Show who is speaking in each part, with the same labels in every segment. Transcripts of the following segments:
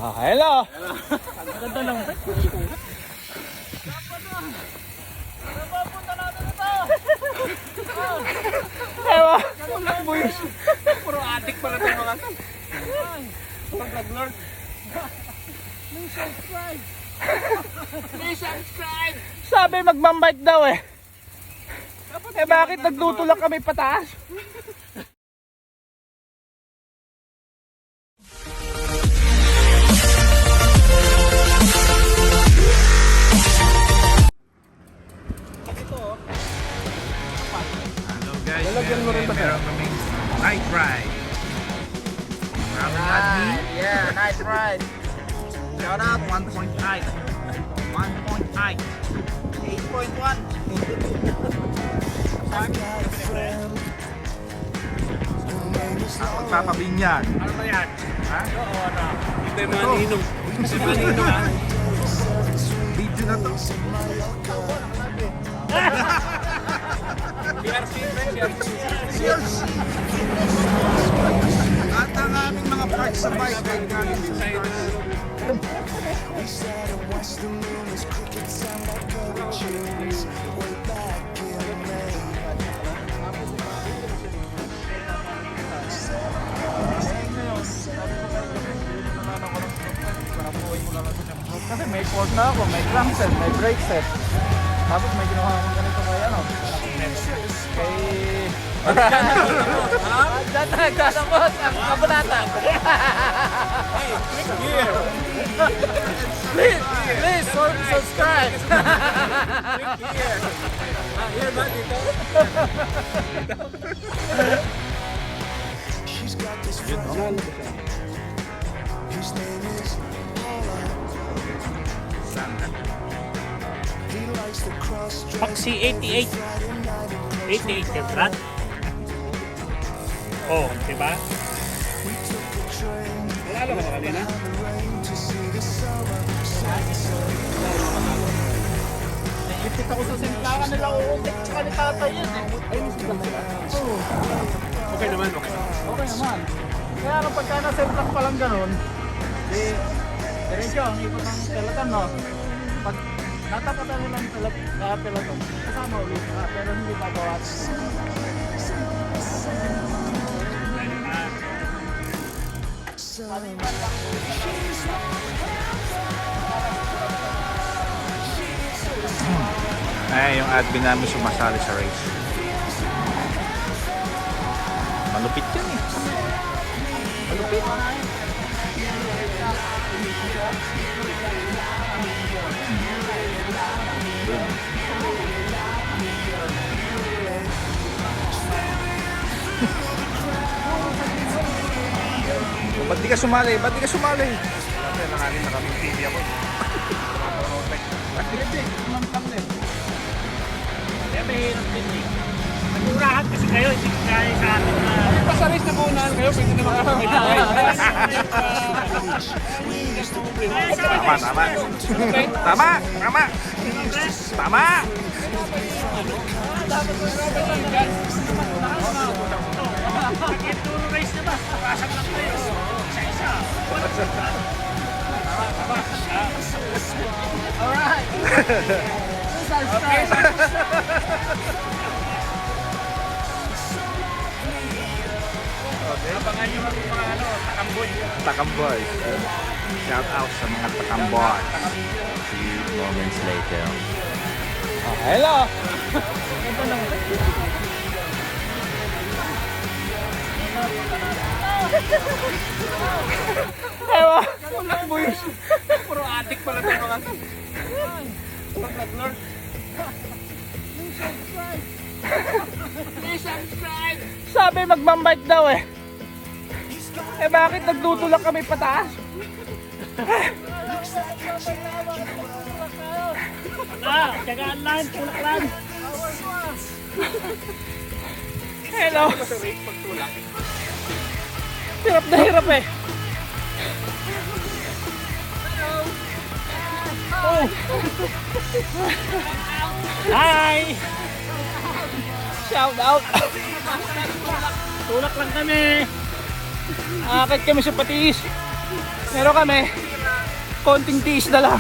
Speaker 1: Hello.
Speaker 2: Ang ganda lang. Napapunta natin ito.
Speaker 1: Ewa.
Speaker 2: Puro adik pala tayo mga to. Puro nag-lord. Please subscribe. Please subscribe.
Speaker 1: Sabi magmambike daw eh. Bakit nagtutulak kami pataas?
Speaker 3: Hello guys, meron kaming night ride. Maraming admin.
Speaker 2: Yeah, nice ride.
Speaker 3: Shout out 1.8. 1.8.
Speaker 2: 8.1.
Speaker 3: Ang magpapabinyan.
Speaker 2: Ano ba yan?
Speaker 3: Ha?
Speaker 2: Oo, ano? Hindi maninong. Hindi maninong ha?
Speaker 3: Video na to.
Speaker 2: CRC,
Speaker 3: Cheers! At ang aming mga parts sa bike ay galing din sa
Speaker 1: Kasi may fork na ako, may crankset, may brake set. Tapos may ginawa akong ganito kay ano. Kay... Diyan na nagkasabot ang kabunatan.
Speaker 2: Click here.
Speaker 1: Please subscribe.
Speaker 2: Click here. Here ba dito?
Speaker 4: Foxy 88. 88 yung brand. Oh, di ba? Nalalo ka na kanina?
Speaker 1: Naipit ako sa simplakan nila uutik tsaka ni tatay yan eh.
Speaker 2: Okay naman, okay naman.
Speaker 1: Okay naman. Kaya kapag ka na-simplak pa lang ganun, di diretso ang ikot ng peloton no. Pag natapatan nila ang peloton, kasama ulit ka, pero hindi magawa.
Speaker 3: Ay, yung admin namin sumasali sa race. Malupit yan eh. Malupit. Ba't di ka sumali? Ba't di ka sumali? Kasi nakalim na kaming TV ako.
Speaker 4: Kaya mahirap din eh. Nagurahan kasi kayo, hindi kaya sa atin na...
Speaker 2: Pasaris na muna kayo, pwede naman ako may tawag.
Speaker 3: Tama, tama. Tama, tama. Tama.
Speaker 4: Pag-enduro race na ba? Pasang lang kayo. Isa-isa.
Speaker 1: Alright!
Speaker 2: Okay, abangan nyo mga takamboy.
Speaker 3: Takamboy. Shout out sa mga takamboy. See you moments later.
Speaker 1: Hello! Ewa!
Speaker 2: Puro adik pala tayo mga to. Puro nag-lord. Please subscribe.
Speaker 1: Sabi magmambike daw eh. Bakit nagtutulak kami pataas?
Speaker 4: Tiyagaan lang, tulak lang.
Speaker 1: Hello!
Speaker 2: Sa race pagtulak.
Speaker 1: Hirap na hirap eh. Oh!
Speaker 4: Hi!
Speaker 1: Shout out!
Speaker 4: Tulak lang kami.
Speaker 1: Akit kami sa Patiis. Meron kami
Speaker 3: Konting tiis na lang.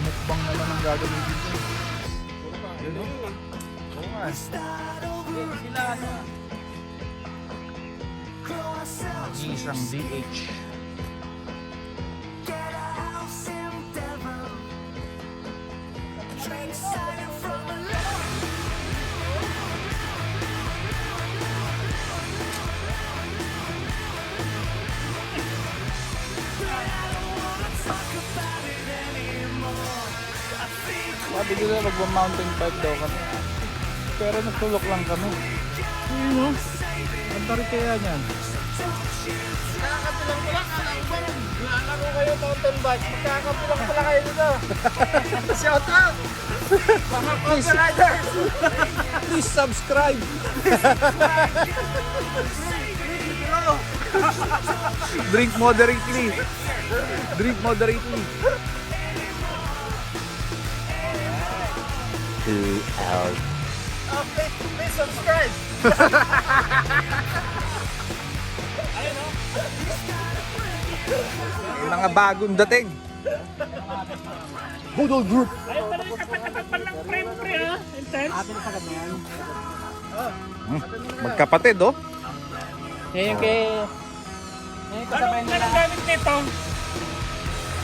Speaker 3: Mukbang naman ang gagawin dito. Yun o. Oo nga. Isang DH. Sabi nila magma-mountain bike daw kami. Pero nagtulok lang kami. Ayun o. Ang tarik kaya niyan.
Speaker 1: Nakakapilang pala, kala ko ba lalaro kayo mountain bike, magkakapilang pala kayo dito. Shout out! Mga Costa Riders!
Speaker 3: Please subscribe! Drink moderately. Drink moderately. 2 hours.
Speaker 1: Please subscribe!
Speaker 3: Yung mga bagong dating. Budol Group.
Speaker 4: Ayun pala yung kapatapat pa ng pre-pre ha. Intense.
Speaker 3: Magkapatid oh.
Speaker 1: Ngayon kay... Ngayon kasabay
Speaker 4: Anong
Speaker 1: nila.
Speaker 4: gamit nito?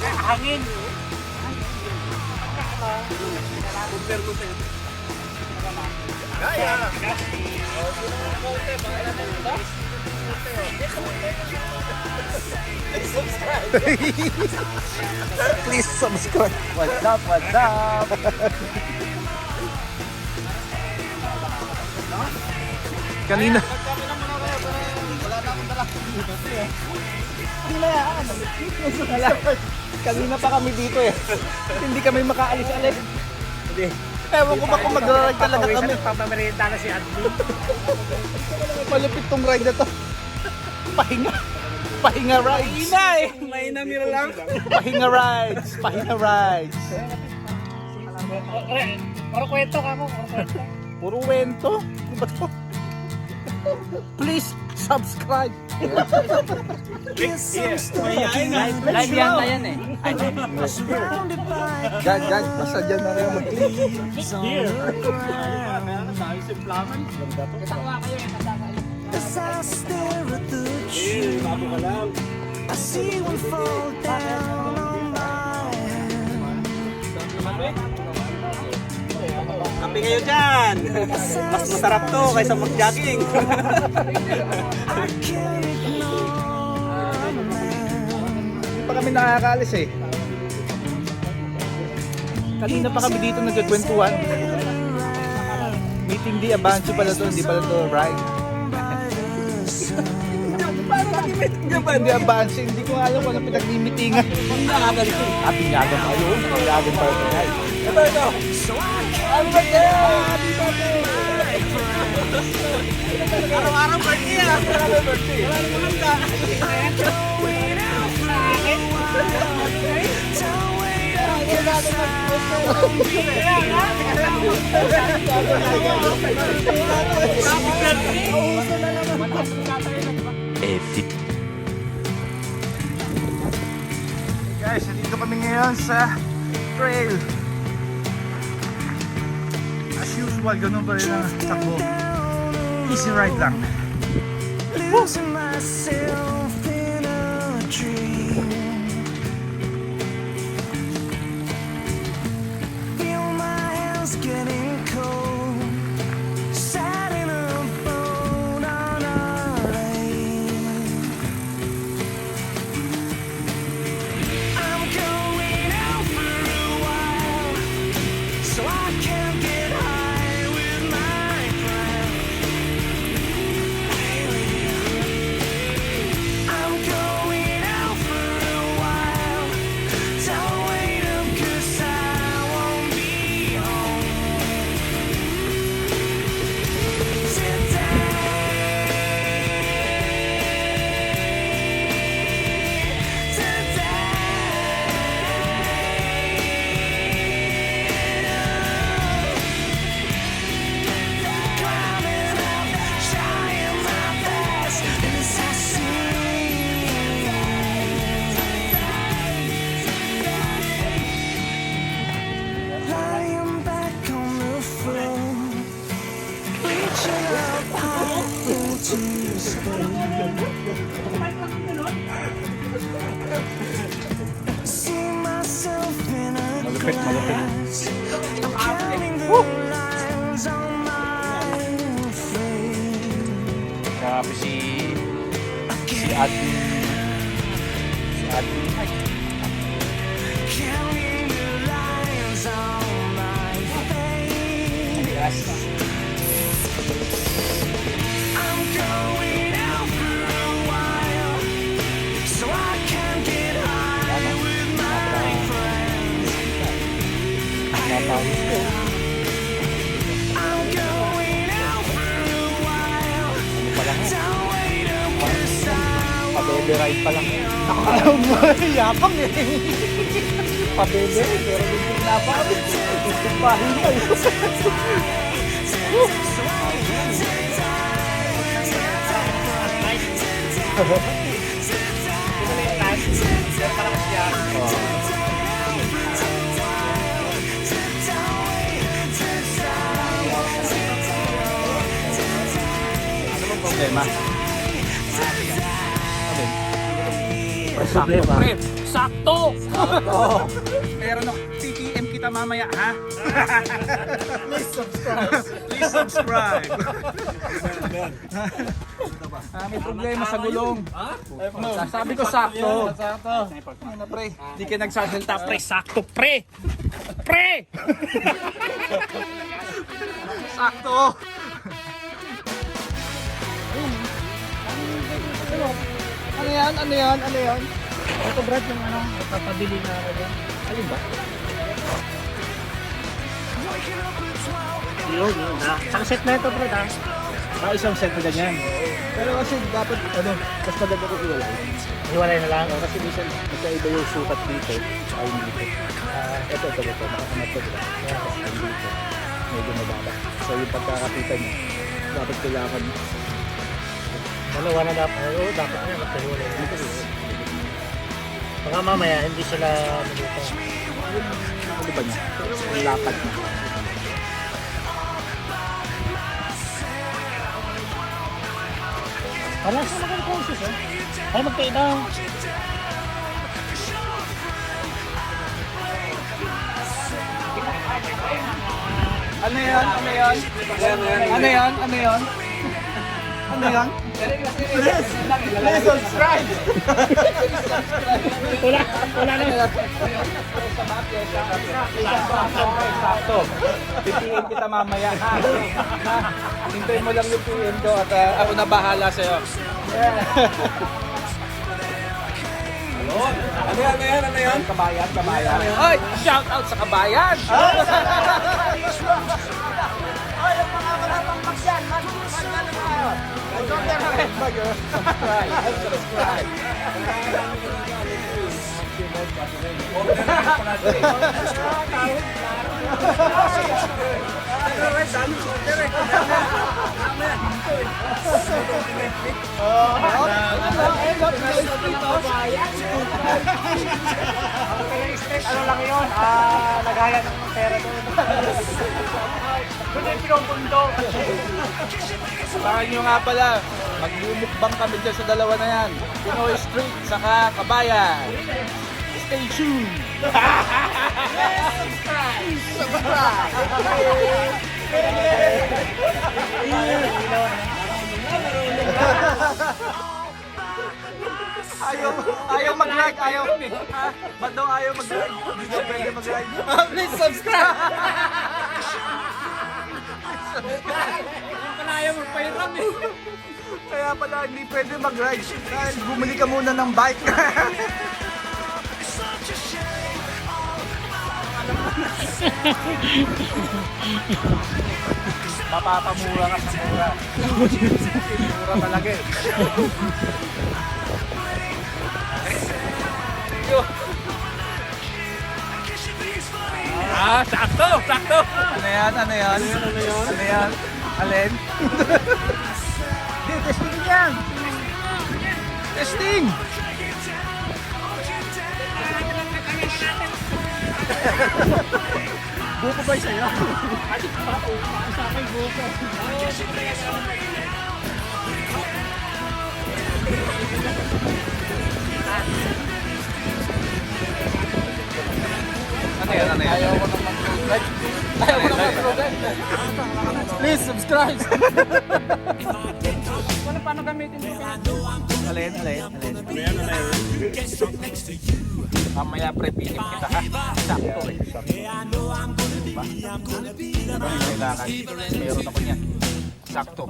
Speaker 4: Hangin.
Speaker 1: Kaya!
Speaker 3: Please subscribe.
Speaker 1: What's up? What's up?
Speaker 3: Kanina. Kanina pa kami dito eh. Hindi kami makaalis-alis. Ewan ko ba kung magra-ride talaga kami.
Speaker 4: Pagmamerienda na si Admin.
Speaker 3: Malupit tong ride na to. Pahinga. Pahinga rides.
Speaker 2: Ina eh. Mainamira lang.
Speaker 3: Pahinga rides. Pahinga rides.
Speaker 4: Puro kwento ka mo. Puro kwento.
Speaker 3: Puro wento. Ano ba to? Please subscribe.
Speaker 1: Live yan na yan eh.
Speaker 3: Gan, basta dyan na rin mag-click.
Speaker 5: As I stare at the tree, I see one fall down on my hand.
Speaker 2: Kape kayo dyan. Mas masarap to kaysa mag-jogging.
Speaker 5: I can't ignore the man.
Speaker 3: Hindi pa kami nakakaalis eh. Kanina pa kami dito nagkakwentuhan. Meeting di Abancho pala to, hindi pala to ride. Hindi Abancho, hindi ko alam kung ano pinag-meetingan. Pinyagan pa yun. Pinyagan pa yun. Ito. Happy birthday! Happy birthday!
Speaker 2: Araw-araw birthday ah.
Speaker 3: Happy birthday! Guys, nandito kami ngayon sa trail. As usual, ganun pa rin ang takbo. Easy ride lang.
Speaker 5: Losing myself in a dream. Feel my hands getting cold. Sat in a boat on a lake. I'm going out for a while, so I can get high with my friends. See myself in a
Speaker 3: Malupit, malupit.
Speaker 5: glass, counting the lines on my frame.
Speaker 3: Grabe si Admin. Si Admin Mike.
Speaker 5: Counting the lines on my face.
Speaker 3: Yes.
Speaker 5: I'm going out for a while, so I can get high with my friends.
Speaker 3: Napawis ko.
Speaker 5: I'm going out for a while.
Speaker 3: Ano pa lang?
Speaker 5: Don't wait up 'cause I
Speaker 3: Pabebe ride pa lang. Nakakalaw mo. Yapang eh. Pabebe. Pero hindi napawis. Gusto pa. Ano bang problema?
Speaker 4: Problema. Pre, sakto!
Speaker 3: Oo. Pero no, TTM kita mamaya, ha?
Speaker 1: Please subscribe.
Speaker 3: Please subscribe. May problema sa gulong. Sabi ko sakto.
Speaker 1: Sakto.
Speaker 3: Ano pre? Hindi ka nagsasalita pre.
Speaker 4: Pre, sakto, pre! Pre!
Speaker 3: Sakto. Ano yan? Ano yan? Ano yan?
Speaker 4: Ito Brad, yung ano, papabili na ako dyan. Alin ba? Yun. Isang set na ito Brad ha.
Speaker 3: Isang set na ganyan. Pero kasi dapat, mas maganda ko iwalay.
Speaker 4: Hiwalay na lang.
Speaker 3: Kasi minsan, magkaiba yung sukat dito. Ay dito. Ito. Makakamat ko dito. Kasi dito. Medyo mababa. So yung pagkakapitan niya, dapat kailangan
Speaker 4: Dalawa na dapat. Oo, dapat na. Magkahiwalay. Baka mamaya, hindi sila maluto.
Speaker 3: ano ba niya? Yung lapad niya.
Speaker 4: Wala sa mga courses eh. Ay, magkaiba.
Speaker 3: Ano yan? Ano yan? Ano yan? Ano yan? Ano yan? Please subscribe!
Speaker 4: Wala na.
Speaker 3: Sakto. PM kita mamaya. Hintayin mo lang yung PM ko at ako na bahala sa'yo. Ano yan? Kabayan. Ay! Shout out sa kabayan! Ay, yung mga malamang magyan, mag-ano tayo? Subscribe.
Speaker 4: Ano lang yun? Nagaya ng pera doon. Doon yung pinupundo.
Speaker 3: Sabahan nyo nga pala, magbumukbang kami dyan sa dalawa na yan. Pinoy Street, saka Kabayan. Stay tuned! Ayaw mag-like, ayaw. Ha? Ba't daw ayaw mag-like? Hindi daw pwede mag-like. Please subscribe!
Speaker 2: Ayaw magpahiram eh.
Speaker 3: Kaya pala hindi pwede mag-ride dahil bumili ka muna ng bike. Mapapamura ka sa mura. Mura talaga eh.
Speaker 2: Sakto!
Speaker 3: Ano yan? Alin? Hindi, testing yan! Testing! Buko ba sa'yo? Ano yan? Ano yan?
Speaker 1: Ayaw ko naman mag-vlog. Ayaw ko naman mag-vlog. Please, subscribe!
Speaker 2: Wala paano gamitin ito?
Speaker 3: Alin. Mamaya pre-pinim kita ha. Sakto eh. Diba? Diba yung kailangan? Meron ako niyan. Sakto.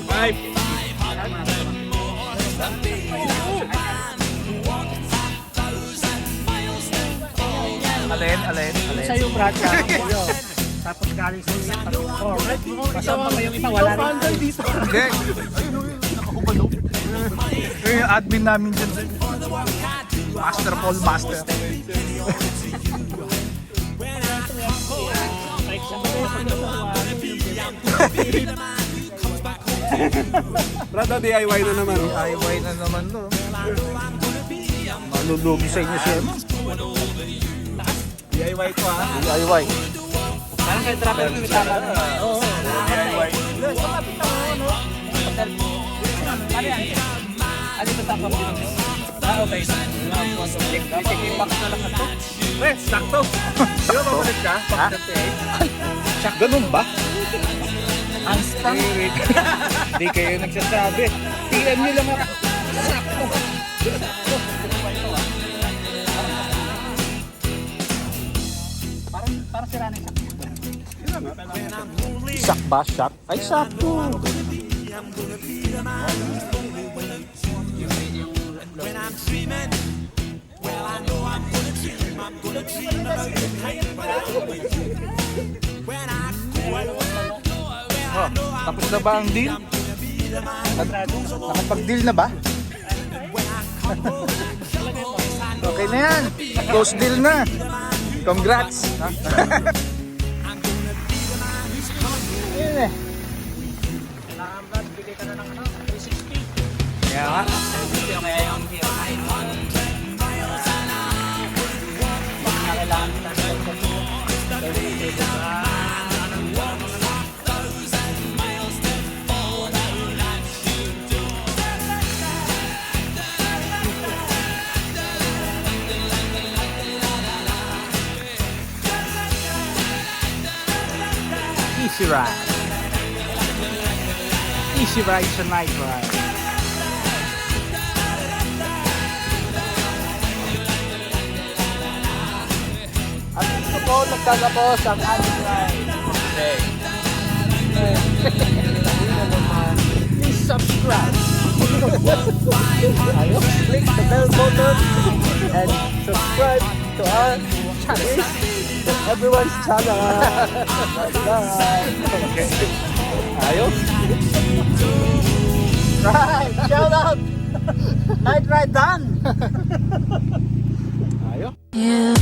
Speaker 2: Five.
Speaker 3: Alin.
Speaker 4: Sa'yo, Brad, sa'yo. Tapos galing sa iyo. Alright, kasama mo yung iba, wala rin.
Speaker 3: Hindi. Nakahubalo. Yung admin namin dyan. Master Paul Master.
Speaker 2: Brado, DIY na naman.
Speaker 3: DIY na naman to. Malulugi sa inyo siya.
Speaker 2: DIY ko ha.
Speaker 3: DIY.
Speaker 4: Parang kay trapper mo tama. Oo.
Speaker 3: DIY.
Speaker 4: Ano yan? Ano ito sa kapatid? Okay. Check yung box na lang ito.
Speaker 2: Pre, sakto. Di ba mabulit ka?
Speaker 3: Ha? Ganun ba?
Speaker 1: Unstang.
Speaker 3: Hindi kayo nagsasabi. PM nyo lang ako. Sakto.
Speaker 4: Parang sira na yung
Speaker 3: Sak ba? Sak? Ay, sakto. Oh, tapos na ba ang deal? Nakapag-deal na ba? Okay na yan. Close deal na. Congrats. Yun eh.
Speaker 4: bigay ka na ng 360.
Speaker 3: Kaya nga.
Speaker 4: Kaya yung hero na yun. Kailangan kita
Speaker 3: Easy ride. Easy ride sa night ride.
Speaker 1: At ito po, nagtatapos ang aming ride.
Speaker 3: Okay.
Speaker 1: Please subscribe. Click the bell button and subscribe to our channel. Everyone's channel. Bye.
Speaker 3: Ayos.
Speaker 1: Right, shout out. Night ride done.
Speaker 3: Ayos.
Speaker 5: You